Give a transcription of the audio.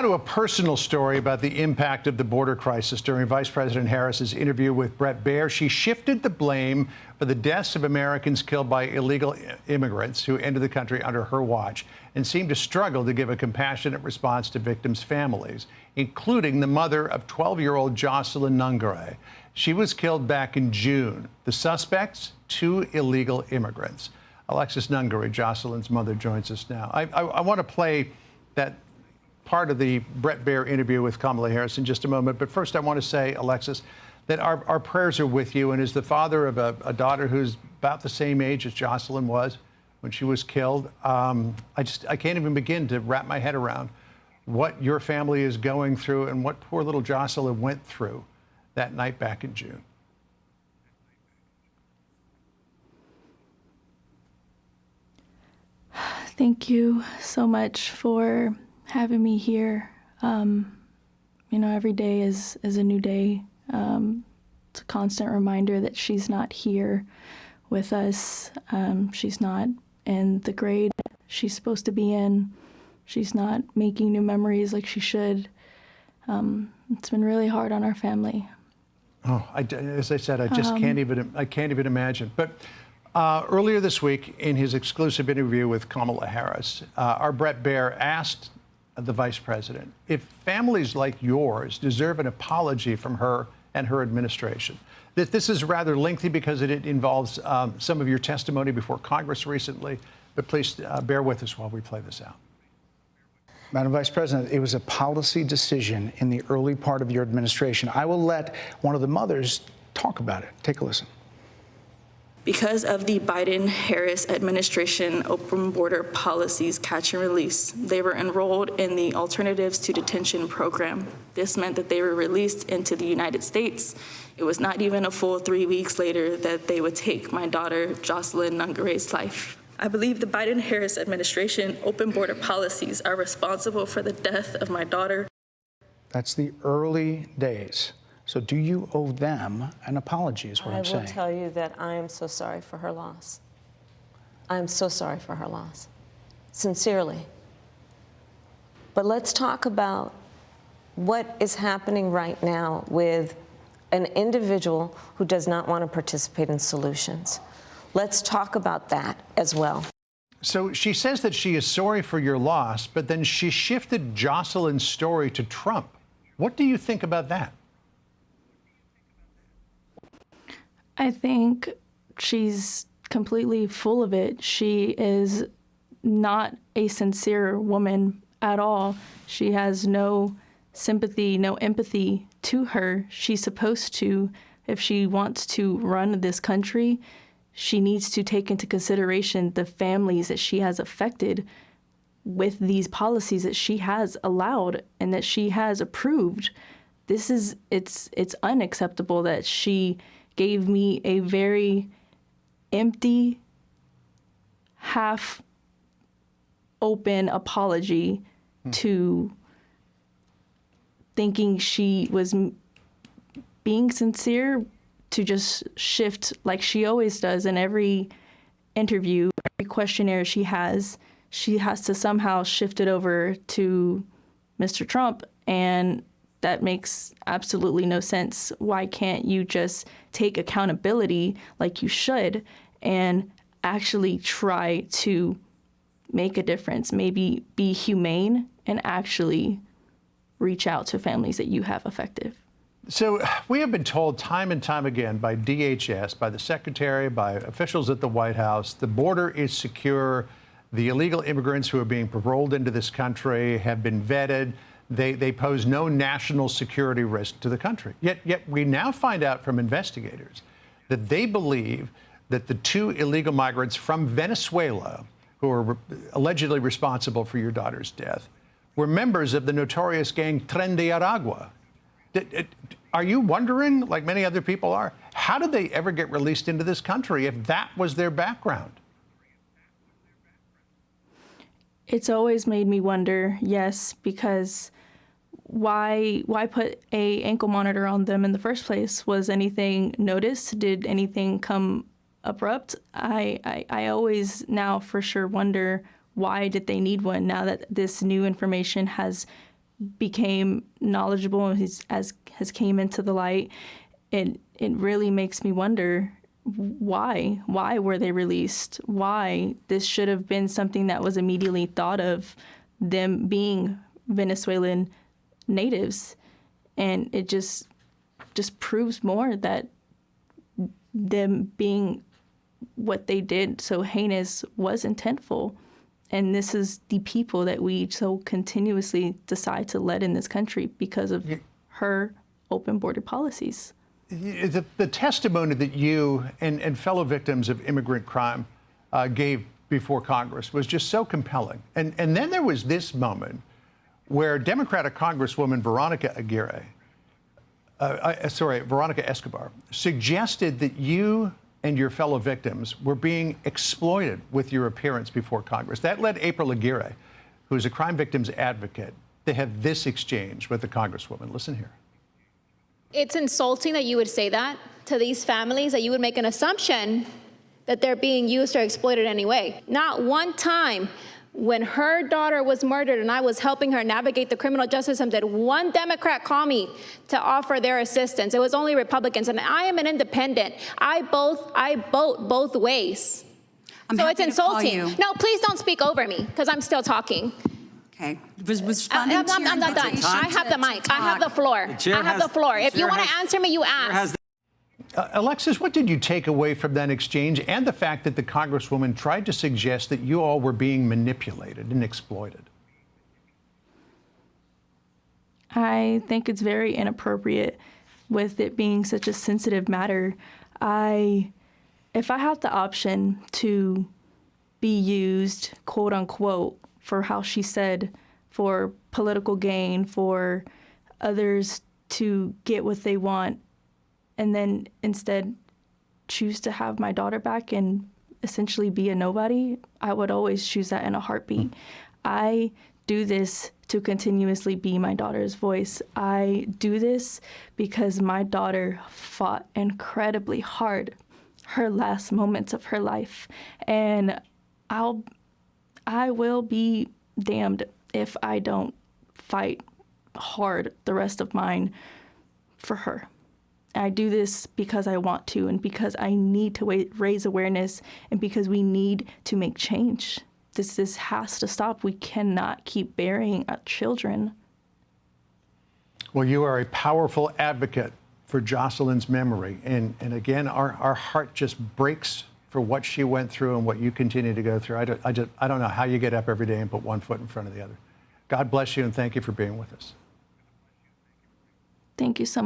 To a personal story about the impact of the border crisis. During Vice President Harris's interview with Bret Baier, she shifted the blame for the deaths of Americans killed by illegal immigrants who entered the country under her watch and seemed to struggle to give a compassionate response to victims' families, including the mother of 12-year-old Jocelyn Nungaray. She was killed back in June. The suspects, 2 illegal immigrants. Alexis Nungaray, Jocelyn's mother, joins us now. I want to play that part of the Bret Baier interview with Kamala Harris in just a moment. But first, I want to say, Alexis, that our prayers are with you. And as the father of a daughter who's about the same age as Jocelyn was when she was killed, I can't even begin to wrap my head around what your family is going through and what poor little Jocelyn went through that night back in June. Thank you so much for having me here. You know, every day is a new day. It's a constant reminder that she's not here with us. She's not in the grade she's supposed to be in. She's not making new memories like she should. It's been really hard on our family. Oh, as I said, I just can't even imagine. But earlier this week, in his exclusive interview with Kamala Harris, our Bret Baier asked the vice president if families like yours deserve an apology from her and her administration. This is rather lengthy because it involves some of your testimony before Congress recently, but please bear with us while we play this out. Madam Vice President, it was a policy decision in the early part of your administration. I will let one of the mothers talk about it. Take a listen. Because of the Biden-Harris administration open border policies catch and release, they were enrolled in the Alternatives to Detention program. This meant that they were released into the United States. It was not even a full 3 weeks later that they would take my daughter, Jocelyn Nungaray's life. I believe the Biden-Harris administration open border policies are responsible for the death of my daughter. That's the early days. So do you owe them an apology is what I'm saying. I will tell you that I am so sorry for her loss. I am so sorry for her loss, sincerely. But let's talk about what is happening right now with an individual who does not want to participate in solutions. Let's talk about that as well. So she says that she is sorry for your loss, but then she shifted Jocelyn's story to Trump. What do you think about that? I think she's completely full of it. She is not a sincere woman at all. She has no sympathy, no empathy to her. She's supposed to, if she wants to run this country, she needs to take into consideration the families that she has affected with these policies that she has allowed and that she has approved. It's unacceptable that she gave me a very empty, half-open apology to thinking she was being sincere, to just shift like she always does in every interview, every questionnaire she has to somehow shift it over to Mr. Trump, and that makes absolutely no sense. Why can't you just take accountability like you should and actually try to make a difference, maybe be humane and actually reach out to families that you have affected? So we have been told time and time again by DHS, by the Secretary, by officials at the White House, the border is secure. The illegal immigrants who are being paroled into this country have been vetted. They pose no national security risk to the country. Yet we now find out from investigators that they believe that the 2 illegal migrants from Venezuela, who are allegedly responsible for your daughter's death, were members of the notorious gang Tren de Aragua. Are you wondering, like many other people are, how did they ever get released into this country if that was their background? It's always made me wonder, yes, because why put a ankle monitor on them in the first place? Was anything noticed? Did anything come abrupt? I always now for sure wonder, why did they need one now that this new information has became knowledgeable and has came into the light, it really makes me wonder why were they released? Why? This should have been something that was immediately thought of, them being Venezuelan natives, and it just proves more that them being what they did so heinous was intentful. And this is the people that we so continuously decide to let in this country because of her open border policies. The testimony that you and fellow victims of immigrant crime gave before Congress was just so compelling. And then there was this moment where Democratic Congresswoman Veronica Escobar suggested that you and your fellow victims were being exploited with your appearance before Congress. That led April Aguirre, who is a crime victims advocate, to have this exchange with the Congresswoman. Listen here. It's insulting that you would say that to these families, that you would make an assumption that they're being used or exploited anyway. Not one time when her daughter was murdered and I was helping her navigate the criminal justice system did one Democrat call me to offer their assistance. It was only Republicans, and I am an independent. I vote both ways. So it's insulting. No, please don't speak over me, because I'm still talking. Okay. Responding I'm not done. I have the mic. I have the floor. I have the floor. If you want to answer me, you ask. Alexis, what did you take away from that exchange and the fact that the Congresswoman tried to suggest that you all were being manipulated and exploited? I think it's very inappropriate with it being such a sensitive matter. If I have the option to be used, quote unquote, for how she said, for political gain, for others to get what they want, and then instead choose to have my daughter back and essentially be a nobody, I would always choose that in a heartbeat. I do this to continuously be my daughter's voice. I do this because my daughter fought incredibly hard her last moments of her life. And I will be damned if I don't fight hard the rest of mine for her. I do this because I want to, and because I need to raise awareness, and because we need to make change. This has to stop. We cannot keep burying our children. Well, you are a powerful advocate for Jocelyn's memory. And again, our heart just breaks for what she went through and what you continue to go through. I don't know how you get up every day and put one foot in front of the other. God bless you, and thank you for being with us. Thank you so much.